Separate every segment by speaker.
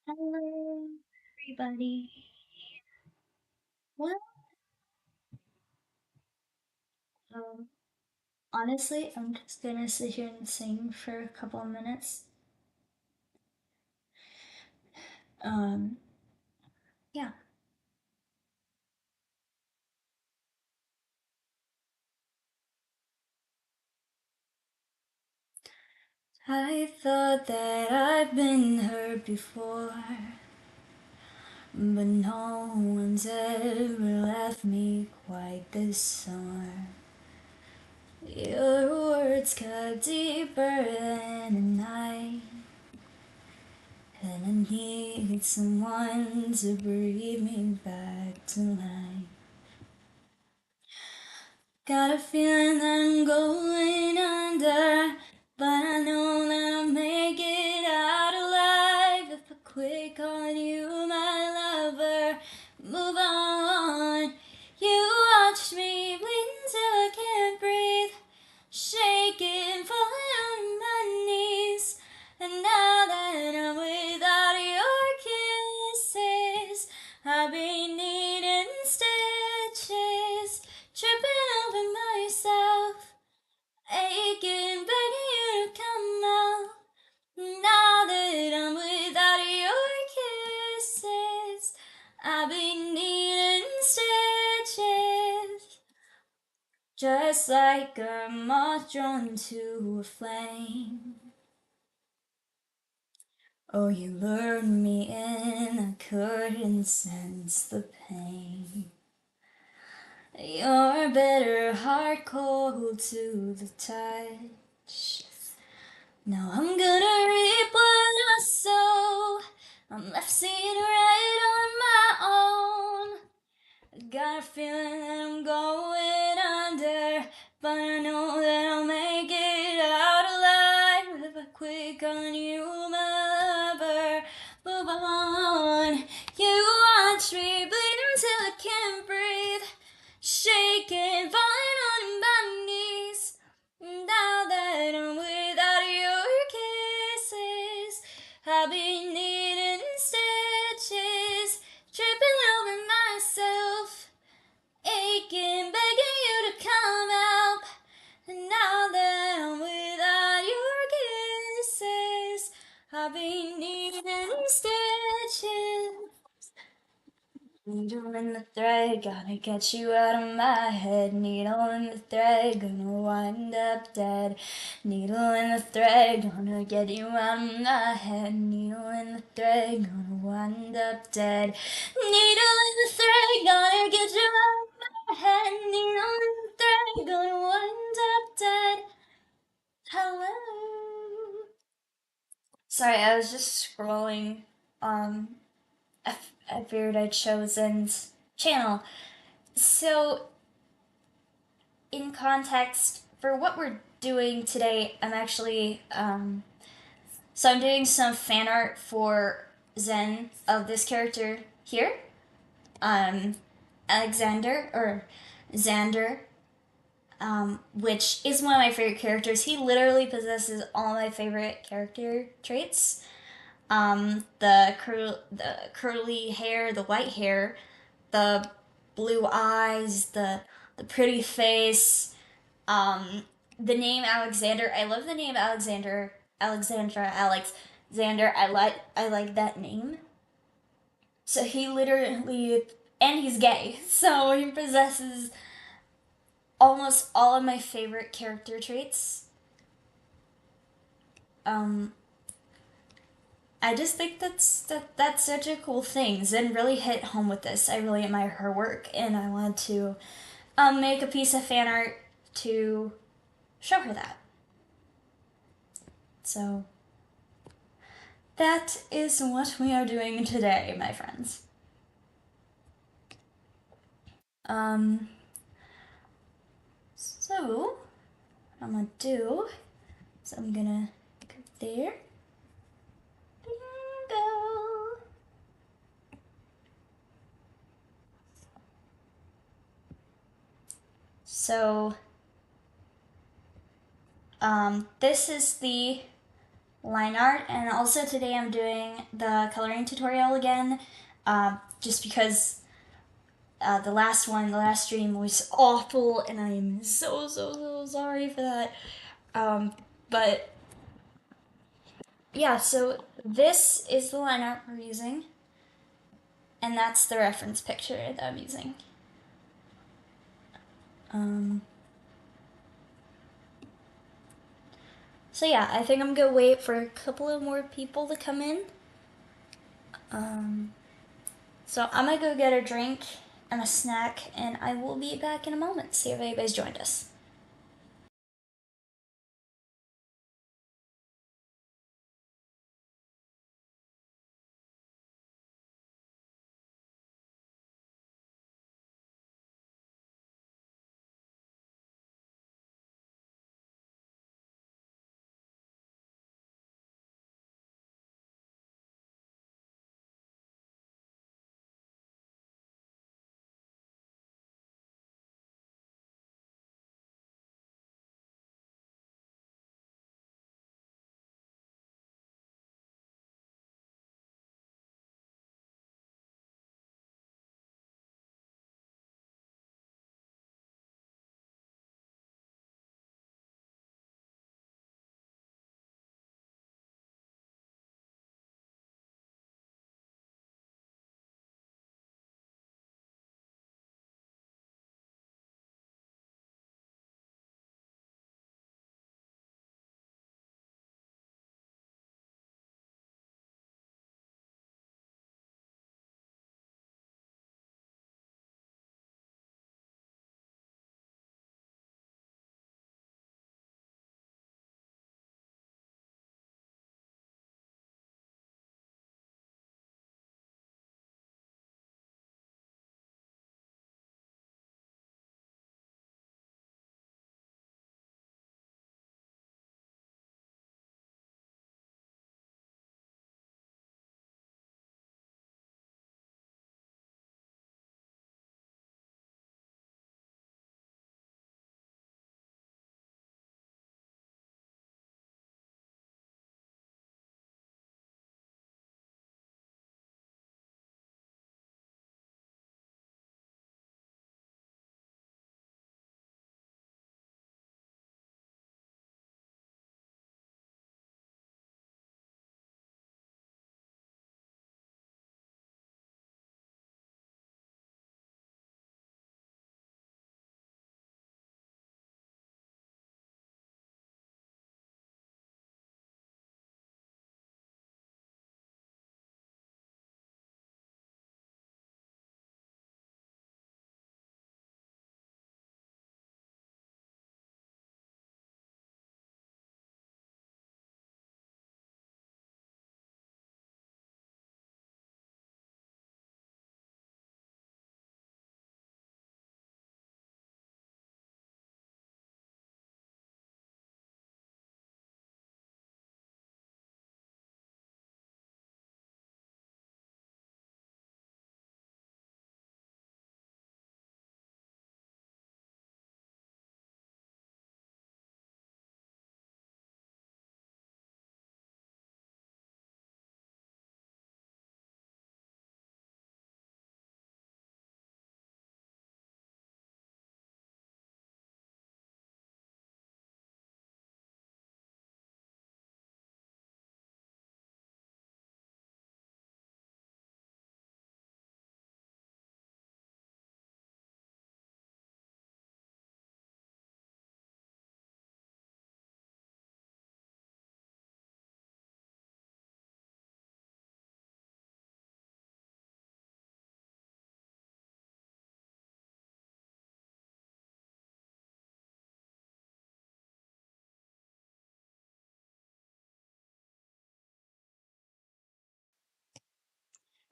Speaker 1: Hello, everybody. Well, um, honestly, I'm just gonna sit here and sing for a couple of minutes. Um, yeah. I thought that I've been hurt before, but no one's ever left me quite this sore. Your words cut deeper than a knife, and I need someone to breathe me back to life. Got a feeling that I'm going under, but I know that I'll make it out alive if I quit calling you my lover. Move on. You watched me bleed until I can't breathe, shaking, falling on my knees. And now that I'm without your kisses, I've been needing stitches, tripping over myself, aching, begging you to come out. Now that I'm without your kisses, I've been needing stitches, just like a moth drawn to a flame. Oh, you lured me in, I couldn't sense the pain. You're better heart cold to the touch. Now I'm gonna reap what I sow. I'm left seeing right on my own. Got a feeling that I'm going under, but I know that I'll make it out alive if I quit calling you my lover. Move on. You watch me bleed until I can't breathe, shaking, falling on my knees. Now that I'm without your kisses, I've been needing stitches, tripping over myself, aching, begging you to come out. And now that I'm without your kisses, I've been needing stitches. Needle in the thread, gotta get you out of my head. Needle in the thread, gonna wind up dead. Needle in the thread, gonna get you out of my head. Needle in the thread, gonna wind up dead. Needle in the thread, gonna get you out of my head. Needle in the thread, gonna wind up dead. Hello. Sorry, I was just scrolling. Um, I figured I'd chosen's channel. So, in context, for what we're doing today, I'm doing some fan art for Zen of this character here, um, Alexander, or Xander, which is one of my favorite characters. He literally possesses all my favorite character traits. The curly hair, the white hair, the blue eyes, the pretty face, the name Alexander. I love the name Alexander, Alexandra, Alexander. I like that name. So he literally, and he's gay, so he possesses almost all of my favorite character traits. Um, I just think that's such a cool thing. Zen really hit home with this. I really admire her work, and I want to make a piece of fan art to show her that. So that is what we are doing today, my friends. Um, so what I'm gonna do is I'm gonna go there. Bingo. So this is the line art, and also today I'm doing the coloring tutorial again, just because the last stream was awful, and I am so sorry for that. But yeah, so this is the line art we're using, and that's the reference picture that I'm using. So yeah, I think I'm gonna wait for a couple of more people to come in. So I'm gonna go get a drink and a snack, and I will be back in a moment. See if anybody's joined us.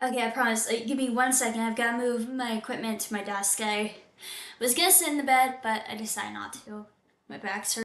Speaker 1: Okay, I promise. Give me 1 second. I've got to move my equipment to my desk. I was gonna sit in the bed, but I decided not to. My back's hurt.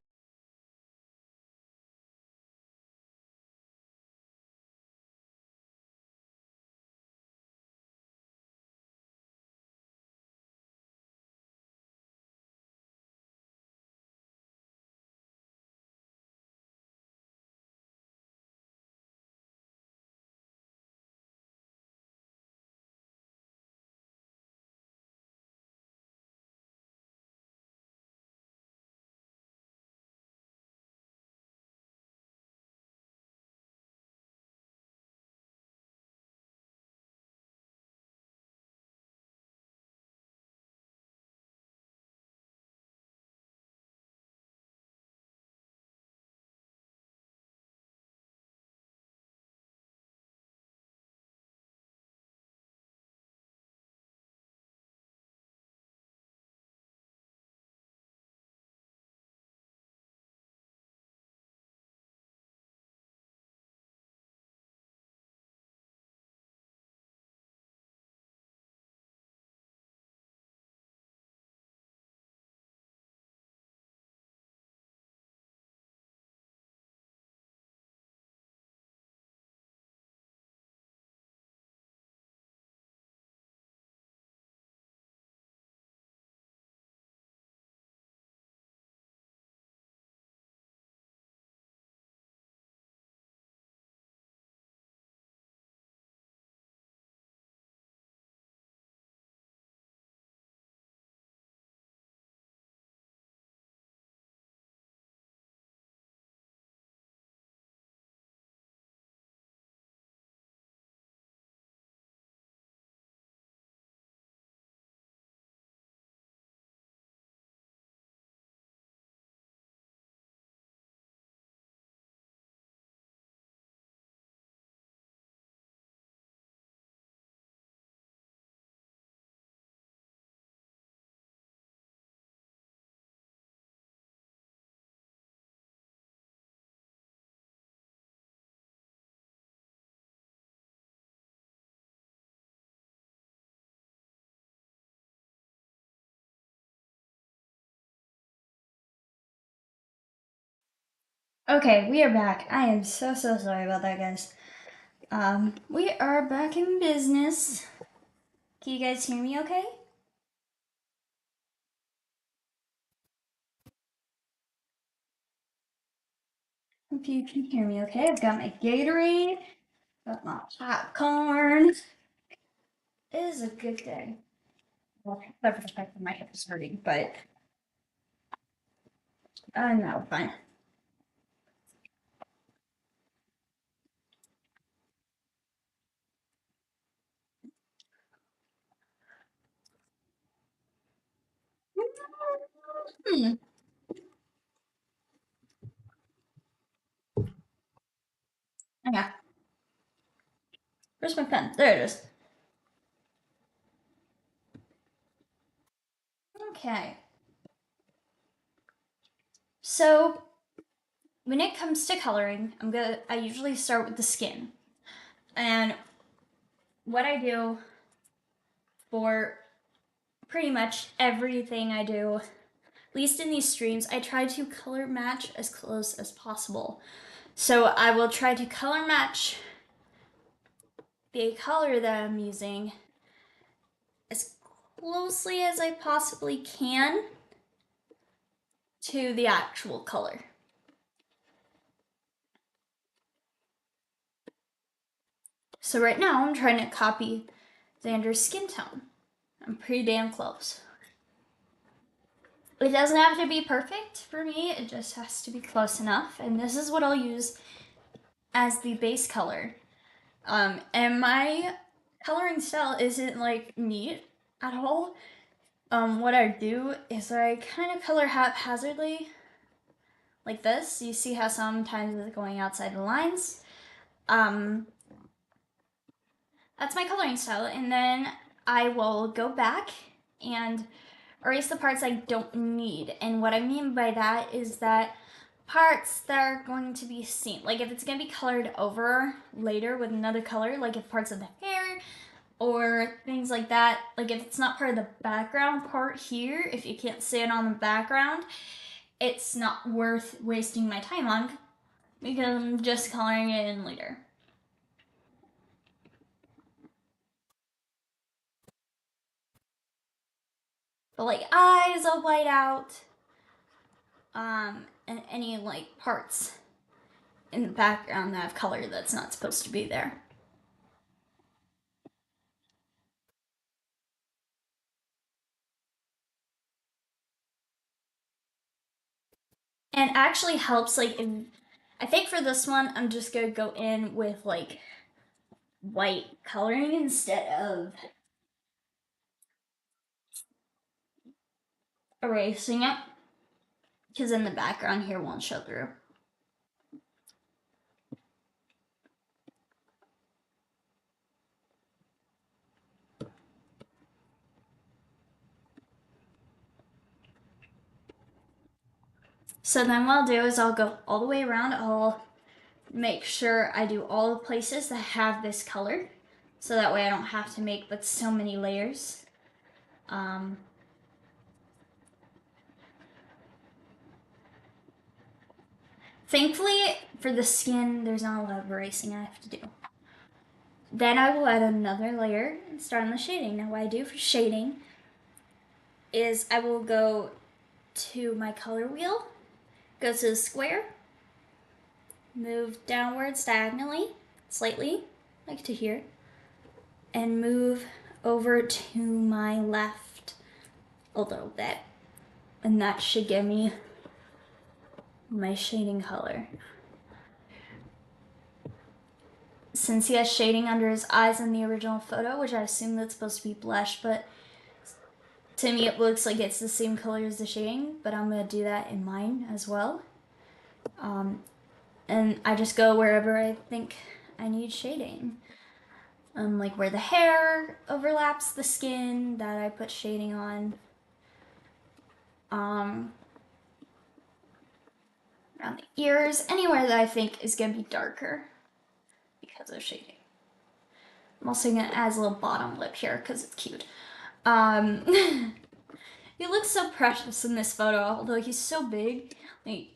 Speaker 1: Okay, we are back. I am so sorry about that, guys. We are back in business. Can you guys hear me okay? Hope you can hear me okay. I've got my Gatorade, got my popcorn. It is a good day. Well, except for the fact that my hip is hurting, but no, fine. Hmm. Hang on. Where's my pen? There it is. Okay. So when it comes to coloring, I usually start with the skin. And what I do for pretty much everything I do, at least in these streams, I try to color match as close as possible. So I will try to color match the color that I'm using as closely as I possibly can to the actual color. So right now I'm trying to copy Xander's skin tone. I'm pretty damn close. It doesn't have to be perfect for me, it just has to be close enough. And this is what I'll use as the base color. And my coloring style isn't like neat at all. What I do is I kind of color haphazardly, like this. You see how sometimes it's going outside the lines. That's my coloring style, and then I will go back and erase the parts I don't need. And what I mean by that is that parts that are going to be seen, like if it's going to be colored over later with another color, like if parts of the hair or things like that, like if it's not part of the background part here, if you can't see it on the background, it's not worth wasting my time on because I'm just coloring it in later. But like eyes I'll white out, and any like parts in the background that have color that's not supposed to be there. And actually helps like I think for this one I'm just gonna go in with like white coloring instead of erasing it, because in the background here won't show through. So then what I'll do is I'll go all the way around. I'll make sure I do all the places that have this color, so that way I don't have to make but so many layers. Thankfully, for the skin, there's not a lot of erasing I have to do. Then I will add another layer and start on the shading. Now what I do for shading is I will go to my color wheel, go to the square, move downwards diagonally, slightly, like to here, and move over to my left a little bit. And that should give me my shading color. Since he has shading under his eyes in the original photo, which I assume that's supposed to be blush, but to me it looks like it's the same color as the shading, but I'm going to do that in mine as well. And I just go wherever I think I need shading. Like where the hair overlaps the skin, that I put shading on. Around the ears, anywhere that I think is going to be darker because of shading. I'm also going to add a little bottom lip here because it's cute. He looks so precious in this photo, although he's so big. Like,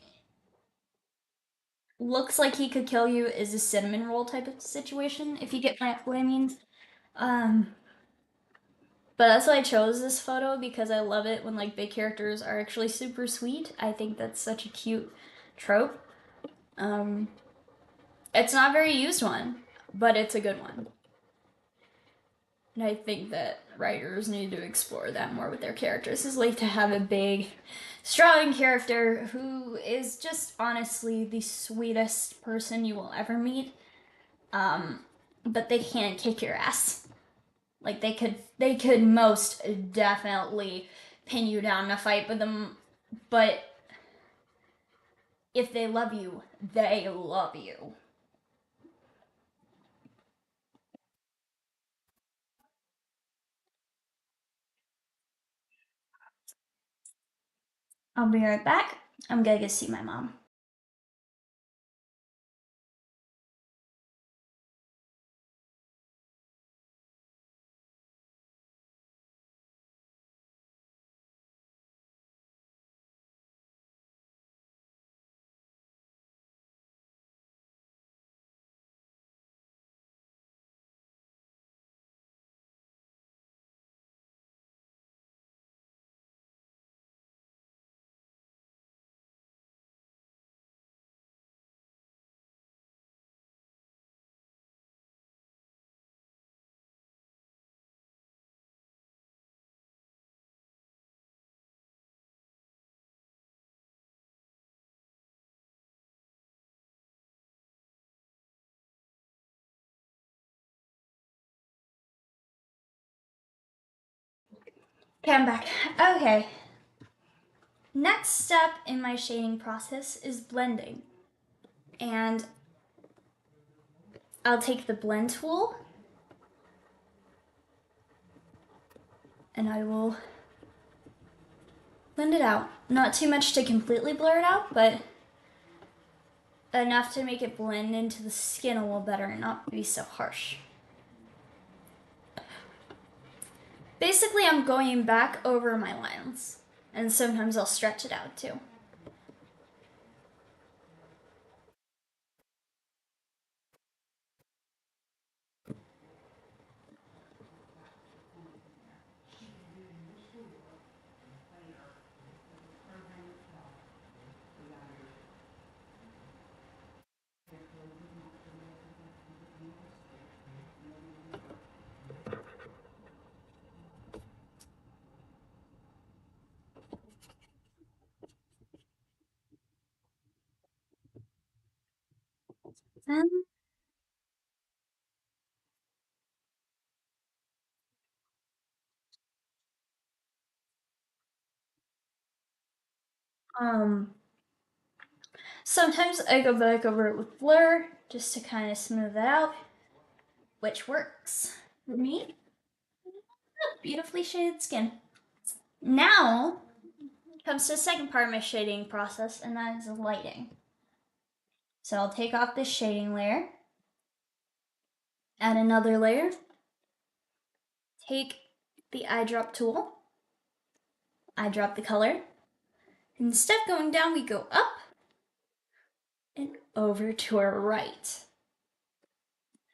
Speaker 1: looks like he could kill you is a cinnamon roll type of situation, if you get what I mean. Um, but that's why I chose this photo, because I love it when like big characters are actually super sweet. I think that's such a cute trope. Um, it's not a very used one, but it's a good one. And I think that writers need to explore that more with their characters. Is like to have a big, strong character who is just honestly the sweetest person you will ever meet. But they can't kick your ass. Like they could most definitely pin you down in a fight with them, but if they love you, they love you. I'll be right back. I'm gonna go see my mom. Okay, I'm back. Okay. Next step in my shading process is blending. And I'll take the blend tool and I will blend it out. Not too much to completely blur it out, but enough to make it blend into the skin a little better and not be so harsh. Basically, I'm going back over my lines, and sometimes I'll stretch it out too. Then, um, sometimes I go back over it with blur just to kind of smooth it out, which works for me. Beautifully shaded skin. Now comes to the second part of my shading process, and that is lighting. So I'll take off this shading layer, add another layer, take the eyedrop tool, eyedrop the color. Instead of going down, we go up and over to our right.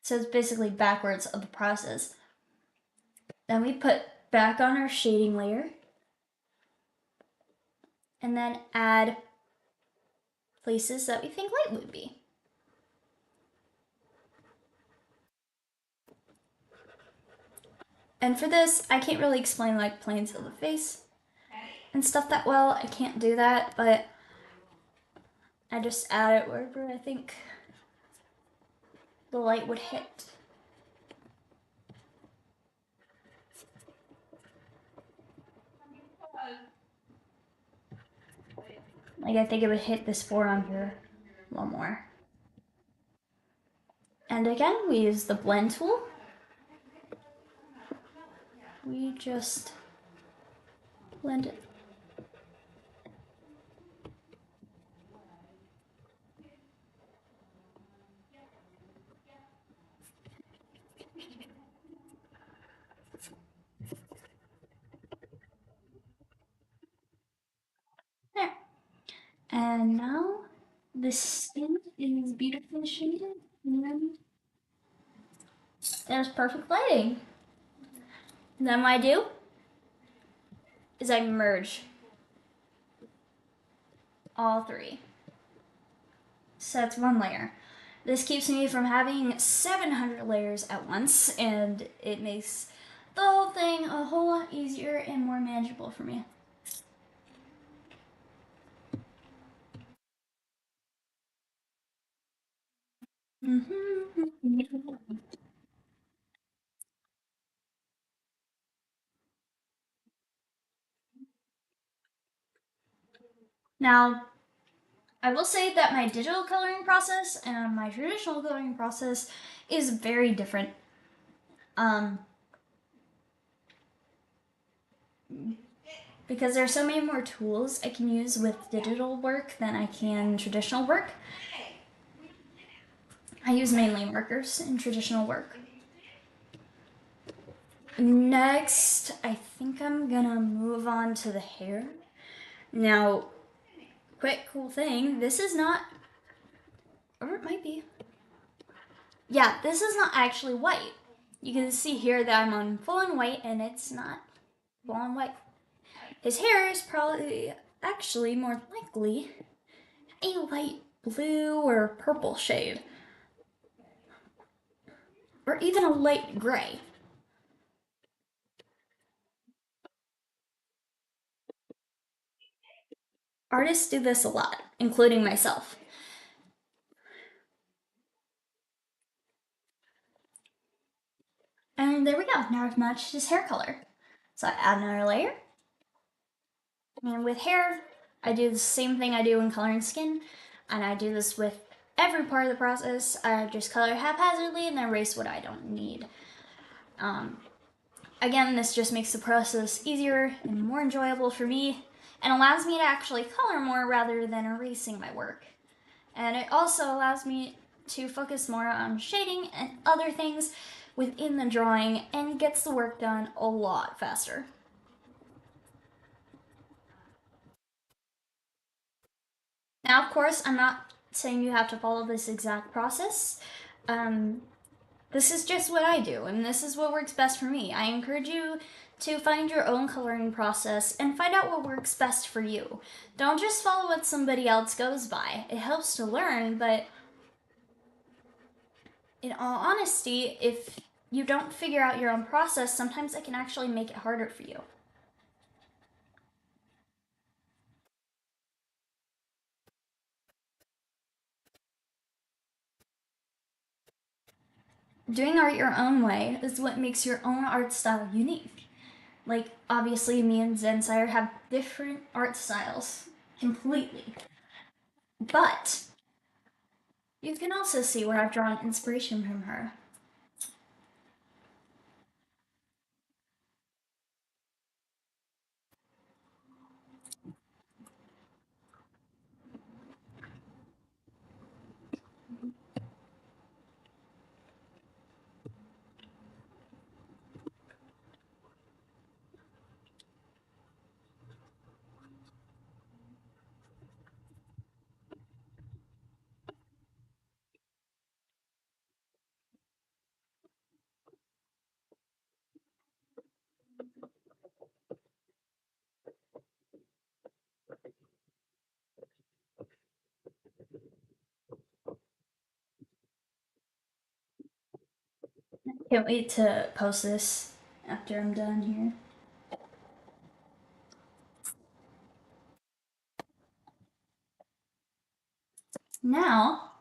Speaker 1: So it's basically backwards of the process. Then we put back on our shading layer and then add places that we think light would be. And for this, I can't really explain like planes of the face and stuff that well. I can't do that, but I just add it wherever I think the light would hit. Like I think it would hit this forearm here a little more. And again, we use the blend tool. We just blend it. There. And now the skin is beautifully shaded. There's perfect lighting. And then what I do is I merge all three. So that's one layer. This keeps me from having 700 layers at once, and it makes the whole thing a whole lot easier and more manageable for me. Now, I will say that my digital coloring process and my traditional coloring process is very different. Because there are so many more tools I can use with digital work than I can traditional work. I use mainly markers in traditional work. Next, I think I'm gonna move on to the hair. Now, quick cool thing, this is not, or it might be. Yeah, this is not actually white. You can see here that I'm on full on white and it's not full on white. His hair is probably actually more likely a light blue or purple shade. Or even a light gray. Artists do this a lot, including myself. And there we go. Now I've matched his hair color. So I add another layer. And with hair, I do the same thing I do when coloring skin. And I do this with every part of the process. I just color haphazardly and then erase what I don't need. Again, this just makes the process easier and more enjoyable for me and allows me to actually color more rather than erasing my work. And it also allows me to focus more on shading and other things within the drawing and gets the work done a lot faster. Now, of course, I'm not saying you have to follow this exact process. This is just what I do, and this is what works best for me. I encourage you to find your own coloring process and find out what works best for you. Don't just follow what somebody else goes by. It helps to learn, but in all honesty, if you don't figure out your own process, sometimes it can actually make it harder for you. Doing art your own way is what makes your own art style unique. Like, obviously, me and zyen-syre have different art styles completely. But you can also see where I've drawn inspiration from her. Can't wait to post this after I'm done here. Now,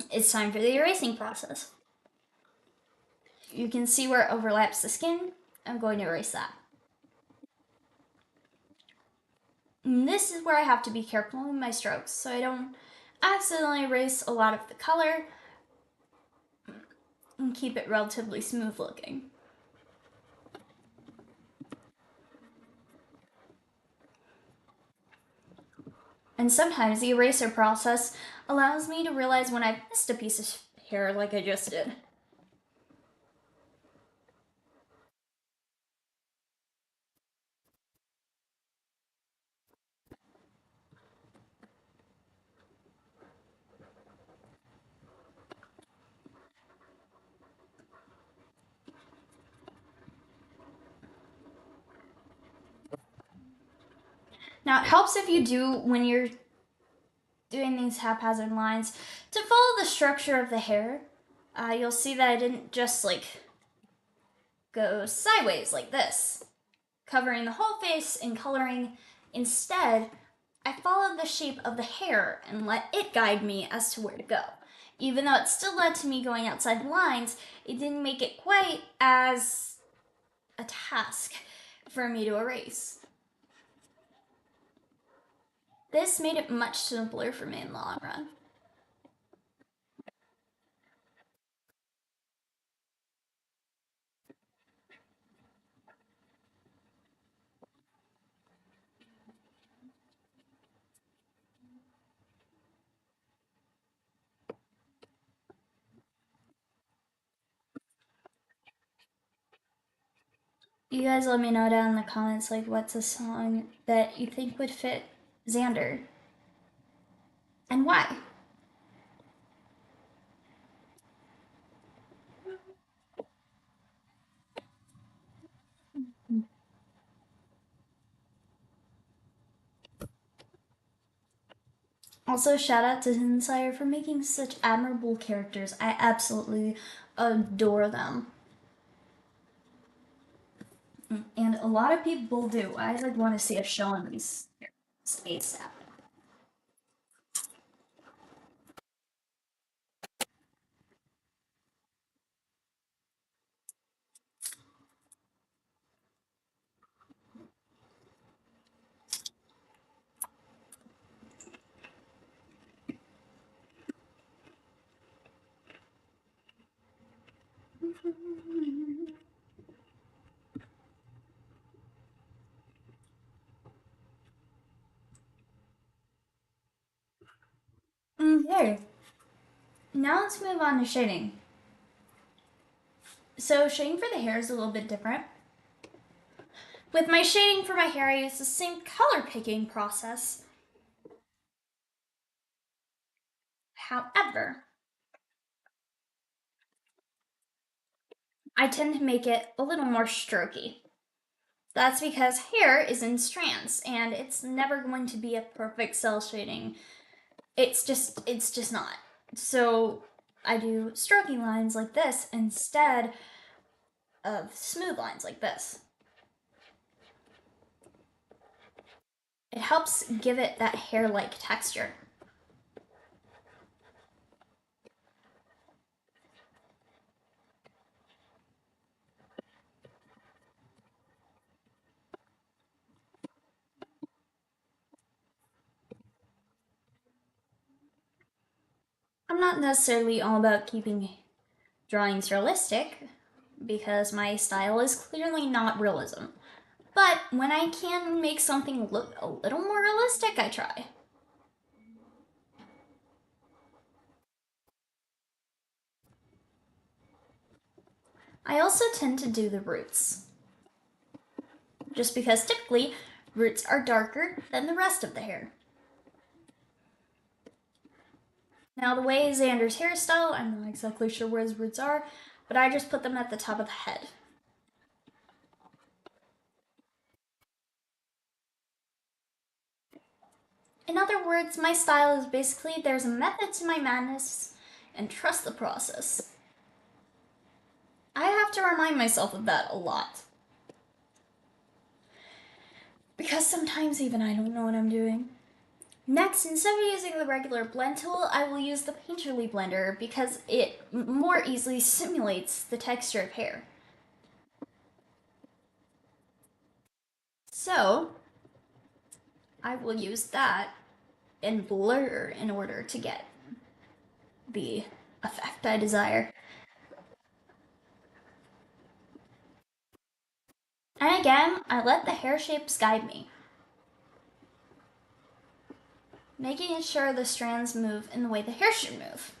Speaker 1: it's time for the erasing process. You can see where it overlaps the skin. I'm going to erase that. And this is where I have to be careful with my strokes so I don't accidentally erase a lot of the color and keep it relatively smooth looking. And sometimes the eraser process allows me to realize when I've missed a piece of hair like I just did. Now it helps if you do, when you're doing these haphazard lines, to follow the structure of the hair. You'll see that I didn't just like go sideways like this, covering the whole face and coloring. Instead, I followed the shape of the hair and let it guide me as to where to go. Even though it still led to me going outside the lines, it didn't make it quite as a task for me to erase. This made it much simpler for me in the long run. You guys let me know down in the comments, like, what's a song that you think would fit Xander and why? Also, shout out to zyen-syre for making such admirable characters. I absolutely adore them. And a lot of people do. I like want to see a show on these ASAP. Okay. Now let's move on to shading. So shading for the hair is a little bit different. With my shading for my hair, I use the same color picking process. However, I tend to make it a little more strokey. That's because hair is in strands and it's never going to be a perfect cell shading. It's just not. So I do strokey lines like this instead of smooth lines like this. It helps give it that hair-like texture. I'm not necessarily all about keeping drawings realistic, because my style is clearly not realism. But when I can make something look a little more realistic, I try. I also tend to do the roots, just because typically roots are darker than the rest of the hair. Now the way Xander's hairstyle, I'm not exactly sure where his roots are, but I just put them at the top of the head. In other words, my style is basically there's a method to my madness, and trust the process. I have to remind myself of that a lot. Because sometimes even I don't know what I'm doing. Next, instead of using the regular blend tool, I will use the Painterly blender because it more easily simulates the texture of hair. So, I will use that and blur in order to get the effect I desire. And again, I let the hair shapes guide me, making sure the strands move in the way the hair should move.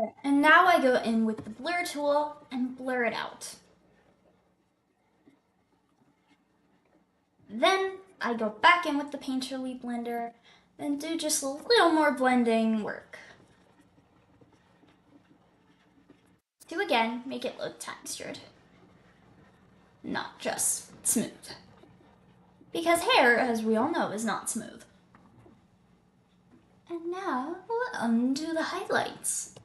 Speaker 1: Alright, and now I go in with the blur tool and blur it out. Then I go back in with the Painterly blender and do just a little more blending work to again make it look textured, not just smooth. Because hair, as we all know, is not smooth. And now we'll undo the highlights.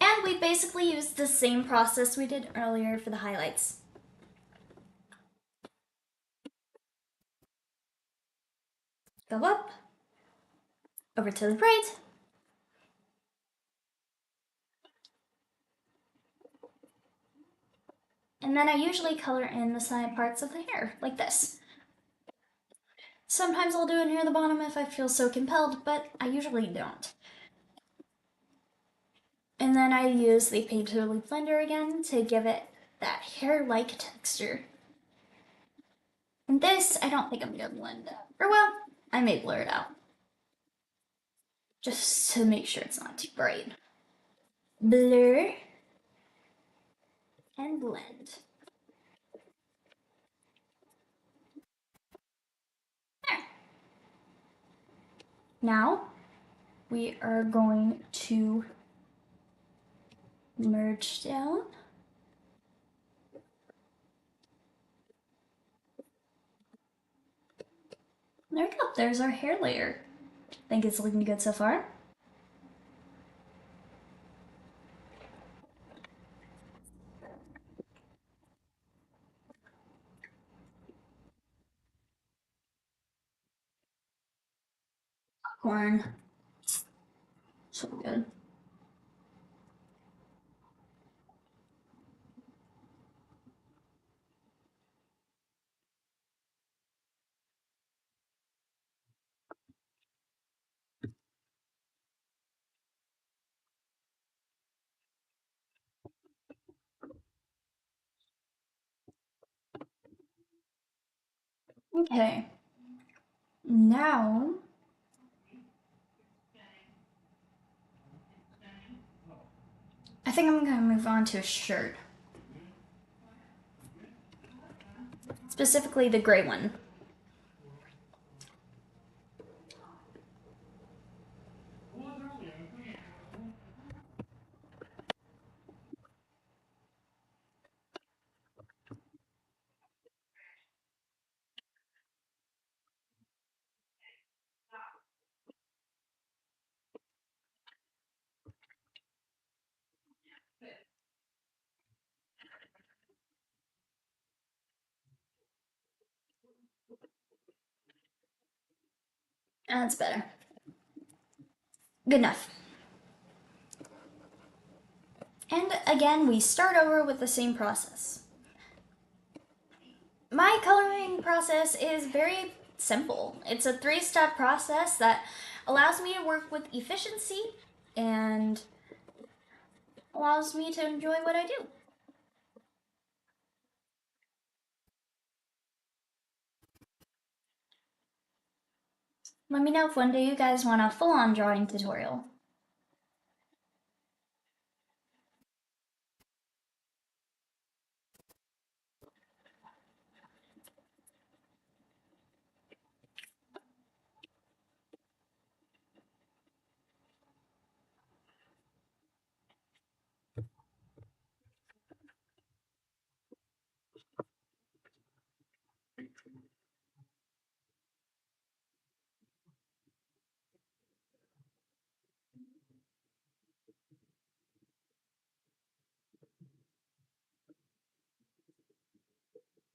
Speaker 1: And we basically used the same process we did earlier for the highlights. Go up, over to the right, and then I usually color in the side parts of the hair, like this. Sometimes I'll do it near the bottom if I feel so compelled, but I usually don't. And then I use the Painterly blender again to give it that hair-like texture. And this, I don't think I'm gonna blend out. Or well, I may blur it out. Just to make sure it's not too bright. Blur and blend. There. Now, we are going to merge down. There we go, there's our hair layer. Think it's looking good so far? Popcorn. So good. Okay. Now, I think I'm gonna move on to a shirt. Specifically the gray one. That's better. Good enough. And again, we start over with the same process. My coloring process is very simple. It's a 3-step process that allows me to work with efficiency and allows me to enjoy what I do. Let me know if one day you guys want a full-on drawing tutorial.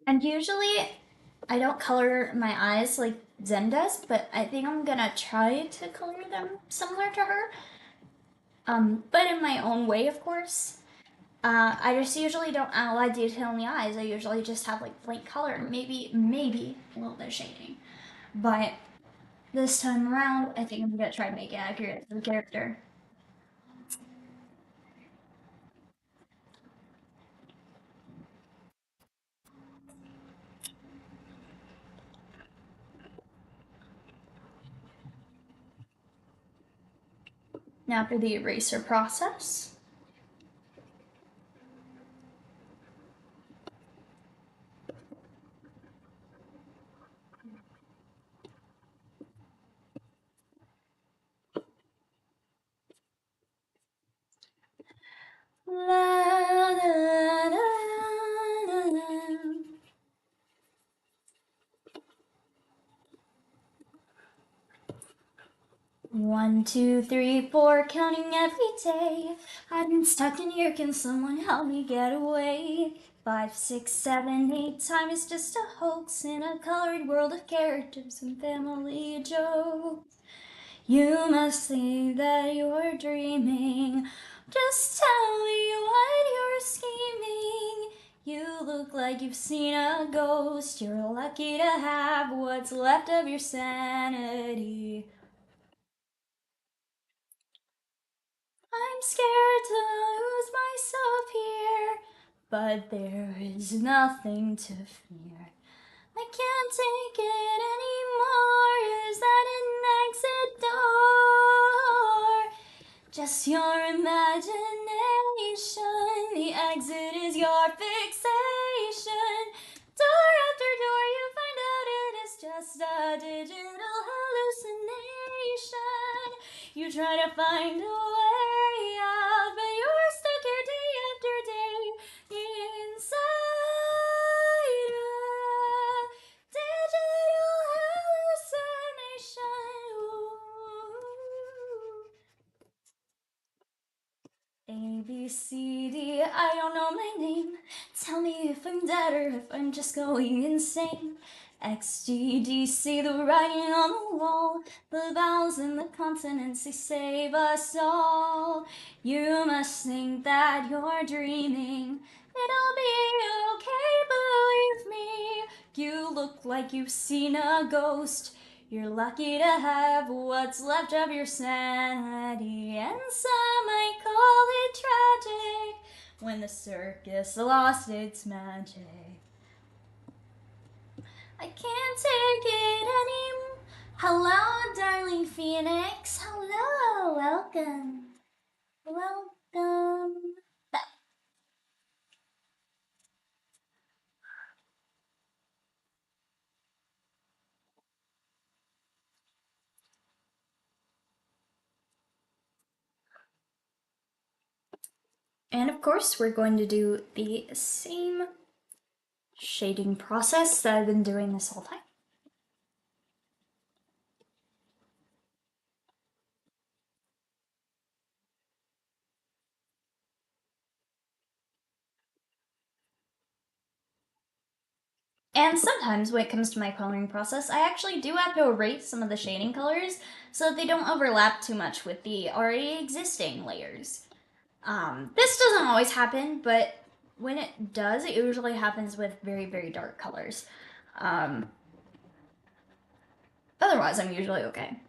Speaker 1: And usually, I don't color my eyes like Zen does, but I think I'm gonna try to color them similar to her. But in my own way, of course. I just usually don't add a lot of detail in the eyes. I usually just have like blank color, maybe a little bit of shading. But this time around, I think I'm gonna try to make it accurate to the character. Now for the eraser process. La, la, la, la, la. 1, 2, 3, 4, counting every day. I've been stuck in here, can someone help me get away? 5, 6, 7, 8, time is just a hoax in a colored world of characters and family jokes. You must think that you're dreaming. Just tell me what you're scheming. You look like you've seen a ghost. You're lucky to have what's left of your sanity. I'm scared to lose myself here, but there is nothing to fear. I can't take it anymore. Is that an exit door? Just your imagination. The exit is your fixation. Door after door, you find out it is just a digital hallucination. You try to find a way out, but you're stuck here day after day inside a digital hallucination. Ooh. A, B, C, D, I don't know my name. Tell me if I'm dead or if I'm just going insane. X, G, D, C, the writing on the wall. The vowels and the consonants, they save us all. You must think that you're dreaming. It'll be okay, believe me. You look like you've seen a ghost. You're lucky to have what's left of your sanity, and some might call it tragic when the circus lost its magic. I can't take it anymore. Hello, darling Phoenix. Hello, welcome. Welcome. And of course, we're going to do the same shading process that I've been doing this whole time. And sometimes when it comes to my coloring process, I actually do have to erase some of the shading colors so that they don't overlap too much with the already existing layers. This doesn't always happen, but when it does, it usually happens with very, very dark colors. Otherwise, I'm usually okay.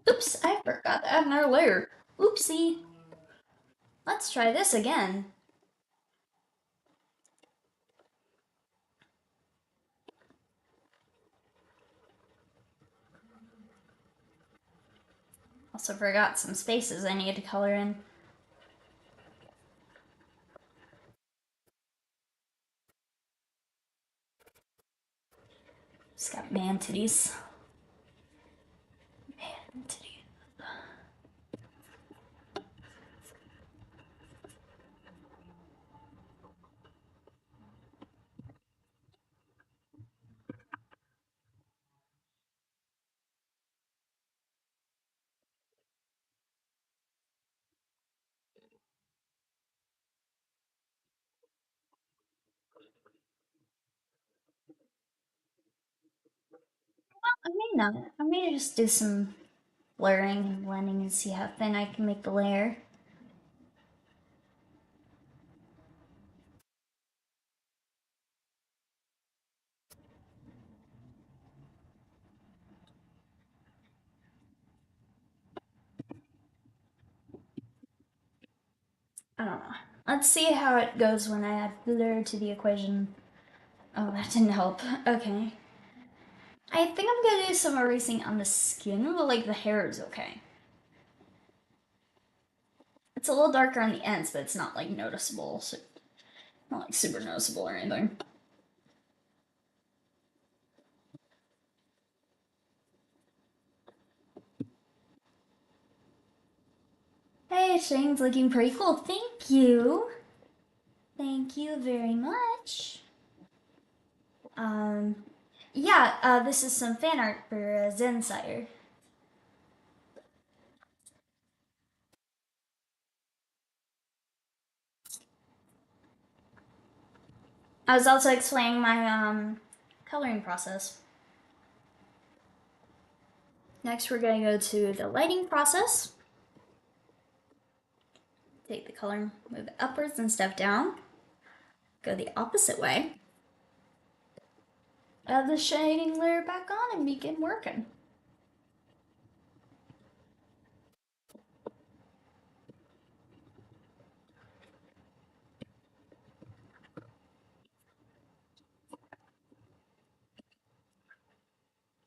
Speaker 1: Oops, I forgot to add another layer. Oopsie. Let's try this again. Also forgot some spaces I need to color in. Just got man titties. Man titties. I may not. I may just do some blurring and blending and see how thin I can make the layer. I don't know. Let's see how it goes when I add blur to the equation. Oh, that didn't help. Okay. I think I'm gonna do some erasing on the skin, but like the hair is okay. It's a little darker on the ends, but it's not like noticeable. So not like super noticeable or anything. Hey, Shane's looking pretty cool. Thank you. Thank you very much. Um, yeah, this is some fan art for zyen-syre. I was also explaining my coloring process. Next, we're going to go to the lighting process. Take the color, move it upwards and step down. Go the opposite way. Add the shading layer back on and begin working.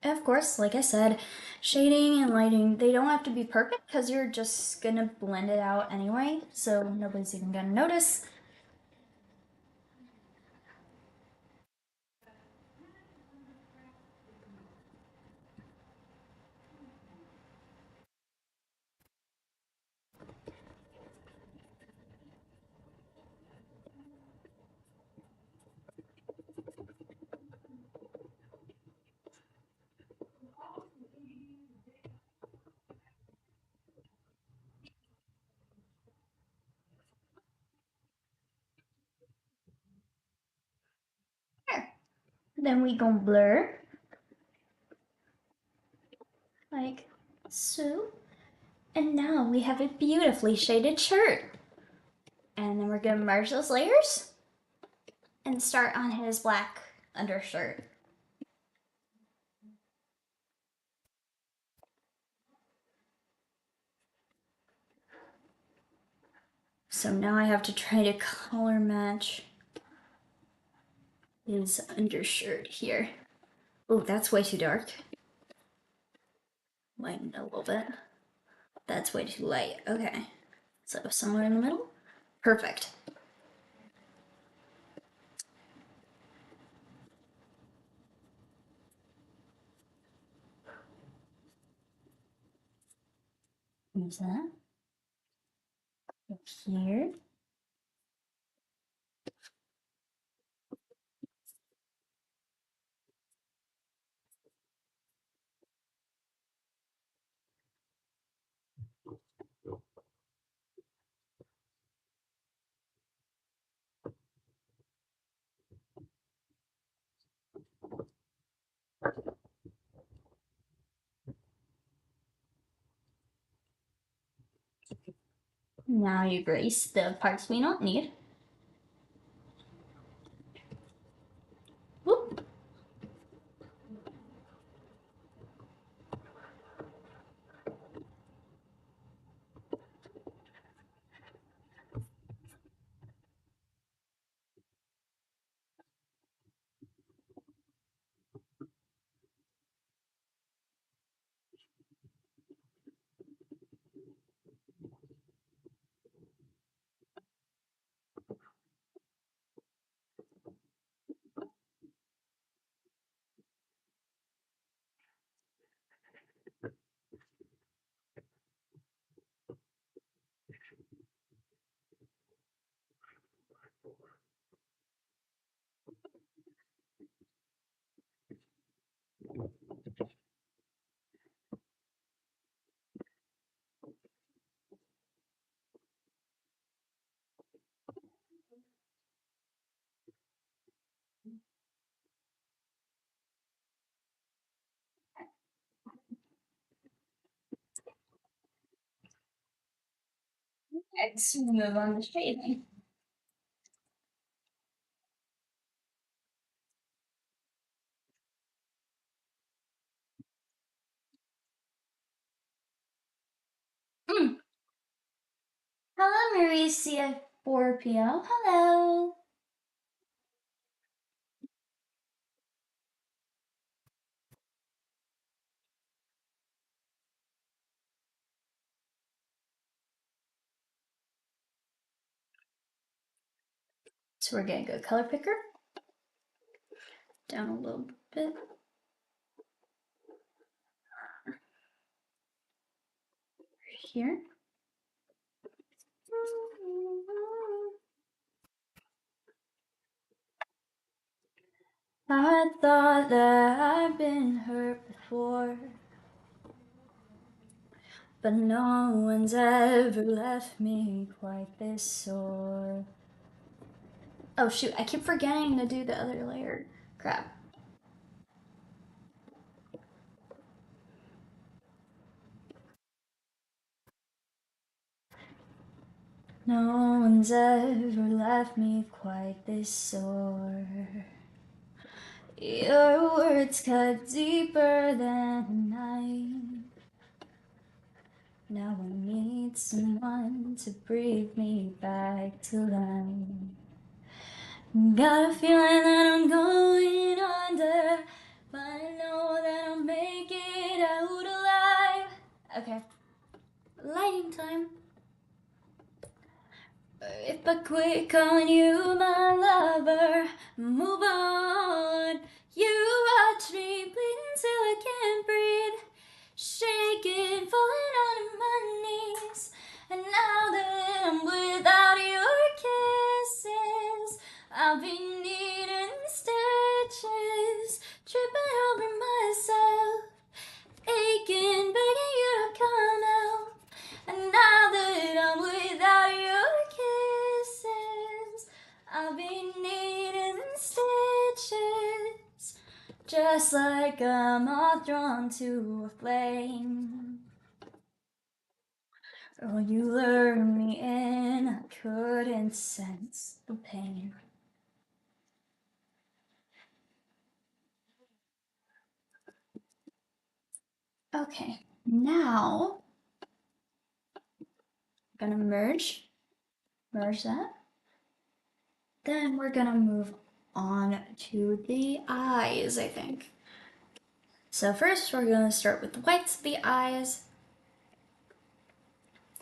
Speaker 1: Of course, like I said, shading and lighting, they don't have to be perfect because you're just gonna blend it out anyway, so nobody's even gonna notice. Here. Then we gonna blur, like so. And now we have a beautifully shaded shirt. And then we're gonna merge those layers and start on his black undershirt. So now I have to try to color match his undershirt here. Oh, that's way too dark. Lighten it a little bit. That's way too light. Okay. So somewhere in the middle? Perfect. There's that. Up here. Now you erase the parts we don't need. Whoop. Let's move on to shading. Mm. Hello, Mauricia 4PO. Hello. So we're gonna go color picker. Down a little bit. Here. I thought that I'd been hurt before, but no one's ever left me quite this sore. Oh shoot, I keep forgetting to do the other layer. Crap. No one's ever left me quite this sore. Your words cut deeper than a knife. Now I need someone to breathe me back to life. Got a feeling that I'm going under, but I know that I'll make it out alive. Okay, lighting time. If I quit calling you my lover, move on. You watch me bleed until I can't breathe, shaking, falling on my knees. And now that I'm without your kisses, I'll be needing stitches, tripping over myself, aching, begging you to come out. And now that I'm without your kisses, I'll be needing stitches, just like a moth drawn to a flame. Oh, you lured me in, I couldn't sense the pain. Okay, now I'm gonna merge that. Then we're gonna move on to the eyes, I think. So first we're gonna start with the whites of the eyes,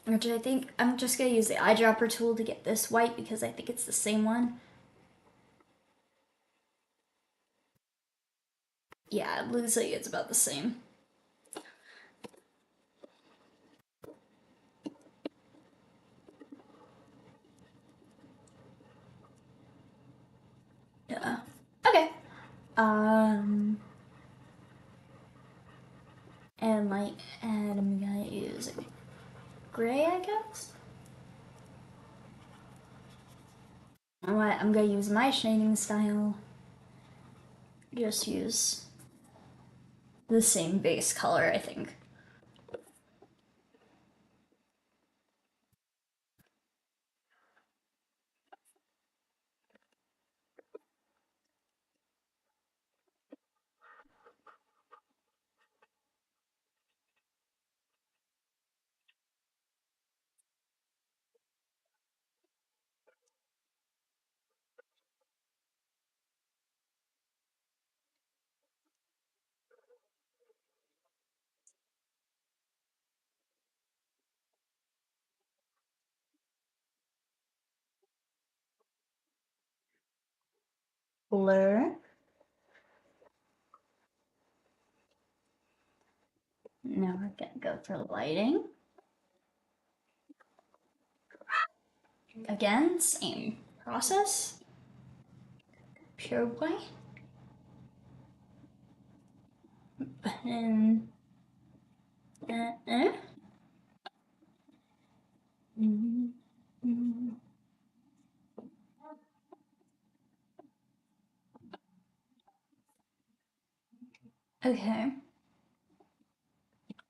Speaker 1: which I think I'm just gonna use the eyedropper tool to get this white because I think it's the same one. Yeah, it looks like it's about the same. Yeah. Okay. And I'm gonna use gray, I guess. Alright, I'm gonna use my shading style. Just use the same base color, I think. Blur. Now we're gonna go for lighting. Again, same process. Pure white. And okay.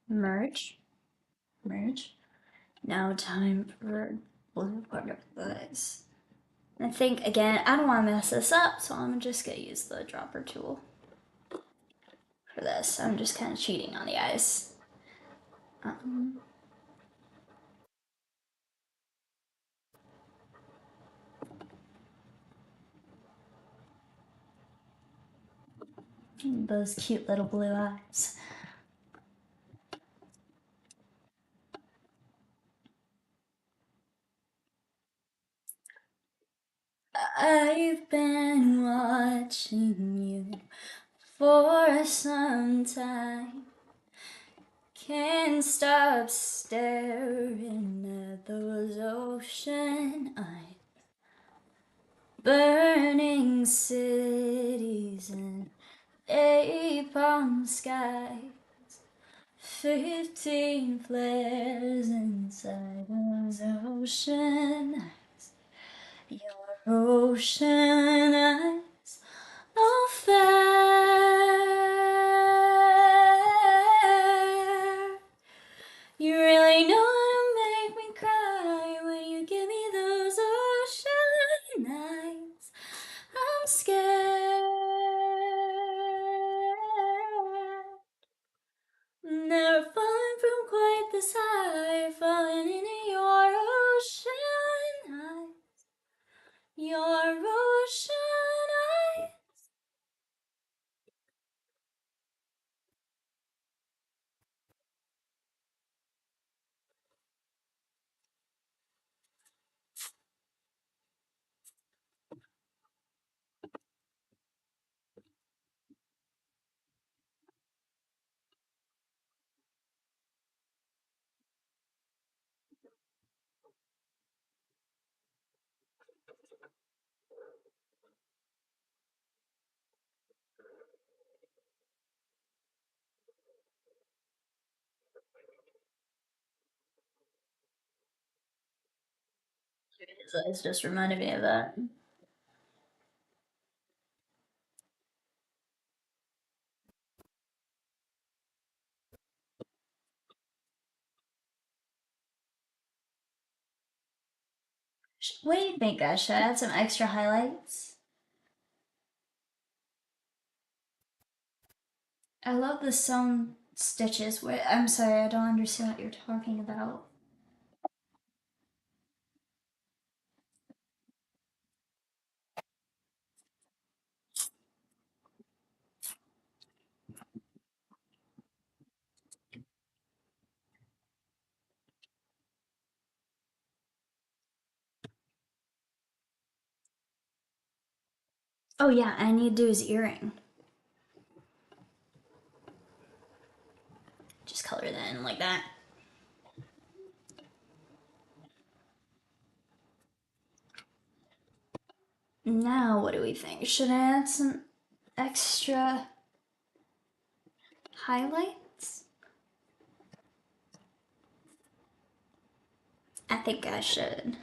Speaker 1: Merge. Now time for blue part of this. I think again, I don't want to mess this up, so I'm just gonna use the dropper tool for this. I'm just kind of cheating on the eyes. Those cute little blue eyes. I've been watching you for some time. Can't stop staring at those ocean eyes. Burning cities and napalm skies. 15 flares inside those ocean eyes. Your ocean eyes, oh fair. You really know how to make me cry when you give me those ocean eyes. I'm scared. Never falling from quite this high, falling into your ocean eyes. Your ocean eyes. His eyes just reminded me of that. What do you think, guys? Should I add some extra highlights? I love the sewn stitches. Wait, I'm sorry, I don't understand what you're talking about. Oh yeah, I need to do his earring. Just color that in like that. Now, what do we think? Should I add some extra highlights? I think I should.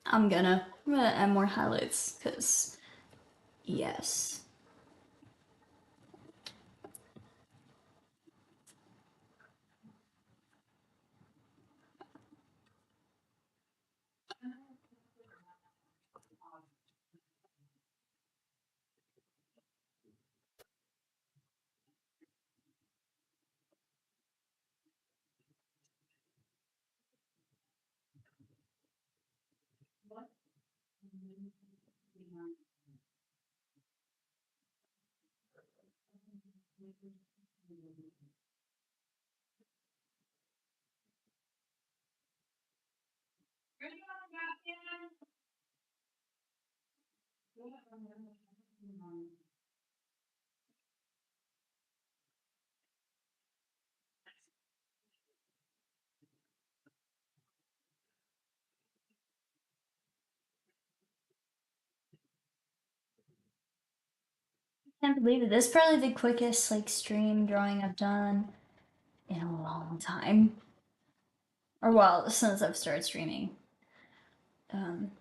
Speaker 1: I'm gonna add more highlights, because, yes. I can't believe it. This is probably the quickest like stream drawing I've done in a long time. Or well, since I've started streaming. Um,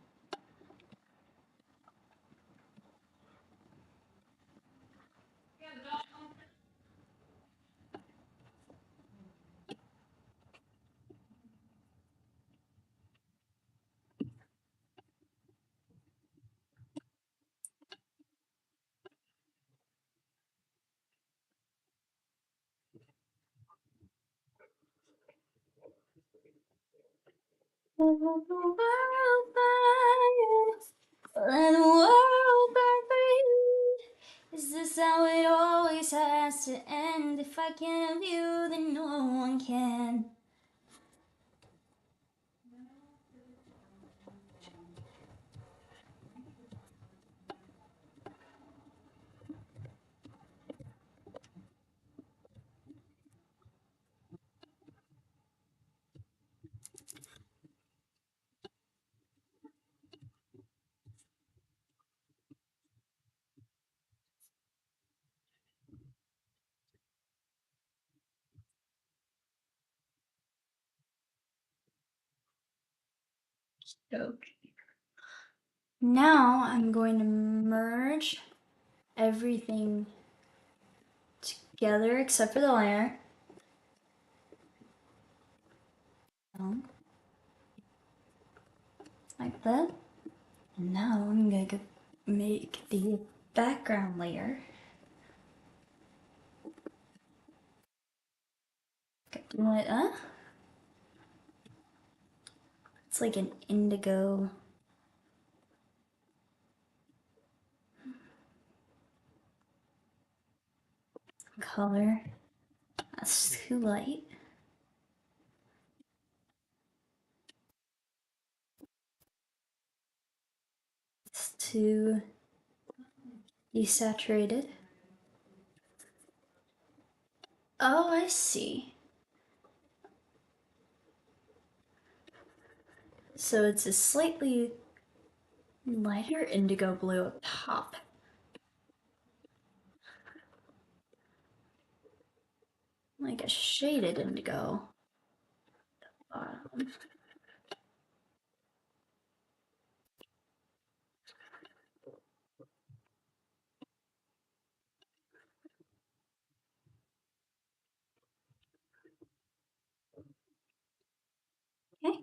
Speaker 1: Let the world burn. Let the world burn for you. Is this how it always has to end? If I can't have you, then no one can. Okay. Now I'm going to merge everything together except for the liner. Like that. And now I'm going to make the background layer. Like that. It's like an indigo color. That's too light. It's too desaturated. Oh, I see. So it's a slightly lighter indigo blue up top. Like a shaded indigo bottom. Okay.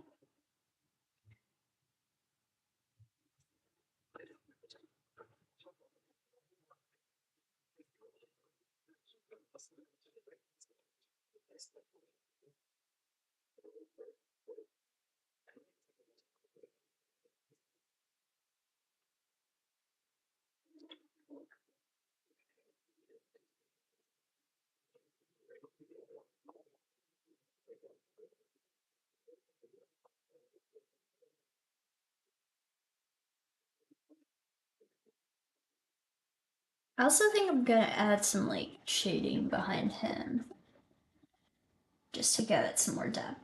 Speaker 1: I also think I'm gonna add some like shading behind him just to give it some more depth.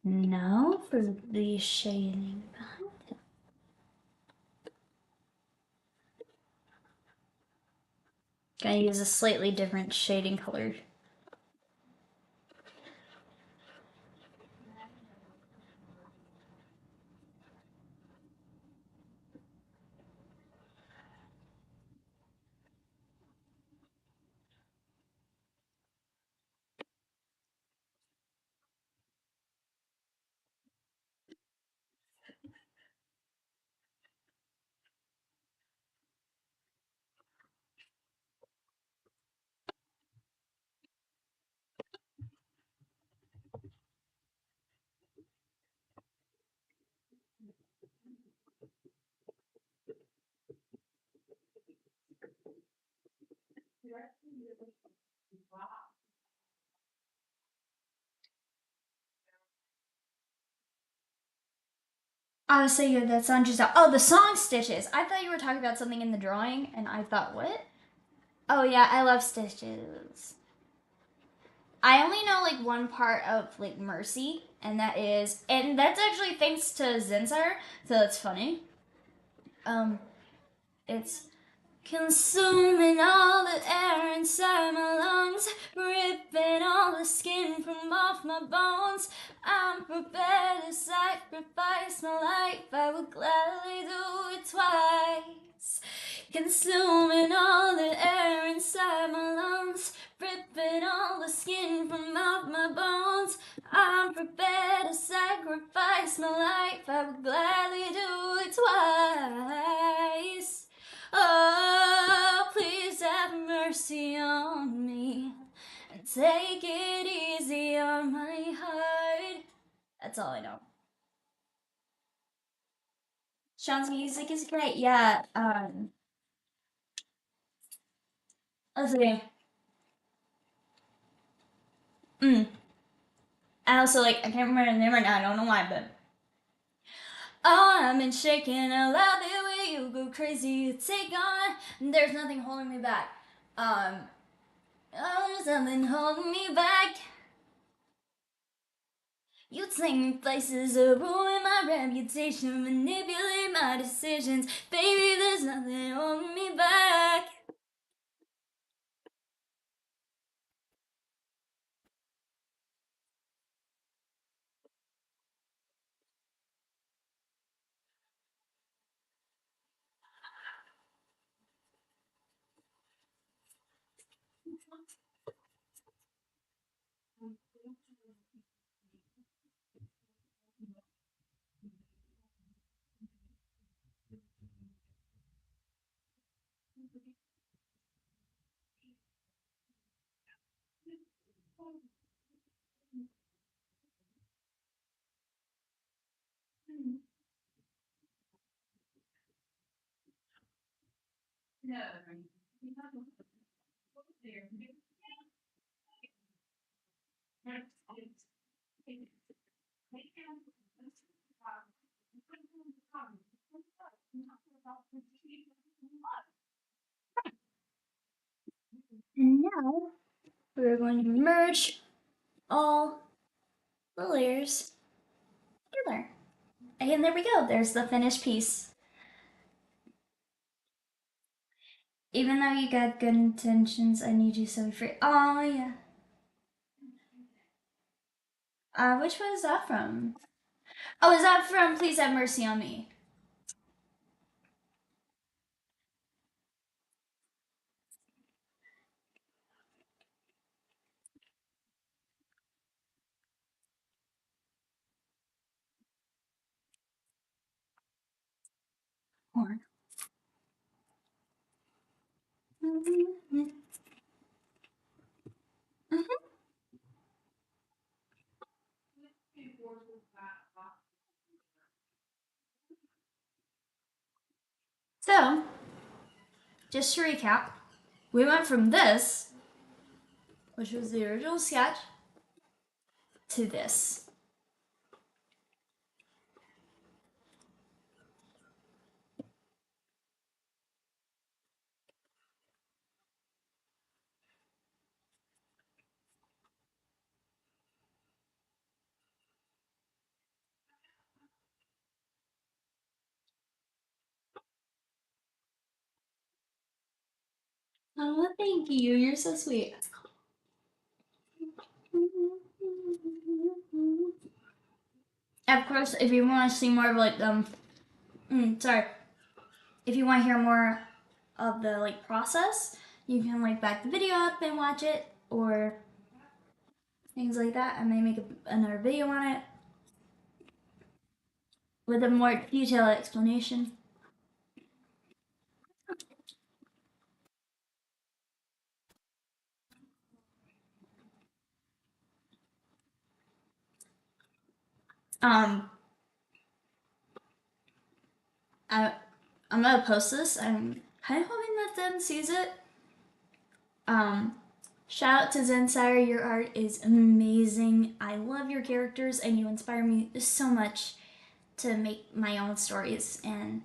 Speaker 1: Now for the shading behind him. Gonna use a slightly different shading color. Honestly, yeah, that song just out. Oh, the song Stitches. I thought you were talking about something in the drawing, and I thought, what? Oh yeah, I love Stitches. I only know like one part of like Mercy, and that's actually thanks to zyen-syre, so that's funny. Um, it's consuming all the air inside my lungs, ripping all the skin from off my bones. I'm prepared to sacrifice my life, I would gladly do it twice. Consuming all the air inside my lungs, ripping all the skin from off my bones. I'm prepared to sacrifice my life, I would gladly do it twice. Oh, please have mercy on me and take it easy on my heart. That's all I know. Sean's music is great. Yeah. Let's see. Mm. I also like. I can't remember the name right now. I don't know why, but. Oh, I've been shaking. I love it when you go crazy. You take on. There's nothing holding me back. Um. Oh, there's nothing holding me back. You take me places that ruin my reputation, manipulate my decisions. Baby, there's nothing holding me back. And now we're going to merge all the layers together. And there we go. There's the finished piece. Even though you got good intentions, I need you so free. Oh yeah. Which one is that from? Oh, is that from Please Have Mercy on Me? Horn. Mm-hmm. So, just to recap, we went from this, which was the original sketch, to this. Oh, thank you. You're so sweet. Of course, if you want to see more of like sorry, if you want to hear more of the like process, you can like back the video up and watch it, or things like that. I may make another video on it with a more detailed explanation. Um, I I'm gonna post this. I'm kind of hoping that Dan sees it. Shout out to zyen-syre, your art is amazing. I love your characters and you inspire me so much to make my own stories and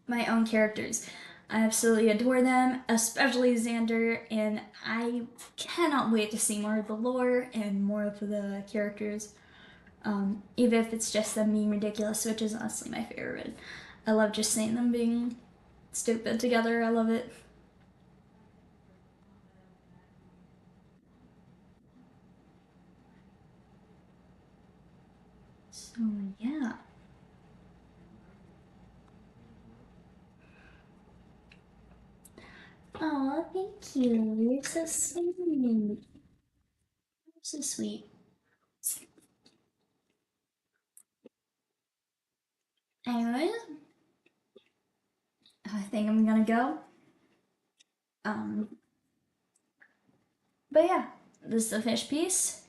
Speaker 1: my own characters. I absolutely adore them, especially Xander, and I cannot wait to see more of the lore and more of the characters. Even if it's just them being ridiculous, which is honestly my favorite. I love just seeing them being stupid together. I love it. So yeah. Oh, thank you. You're so sweet. So sweet. Anyways, I think I'm gonna go. Um, but yeah, this is the fish piece.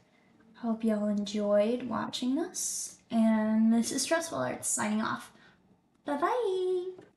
Speaker 1: Hope y'all enjoyed watching this. And this is Stressful Arts signing off. Bye bye.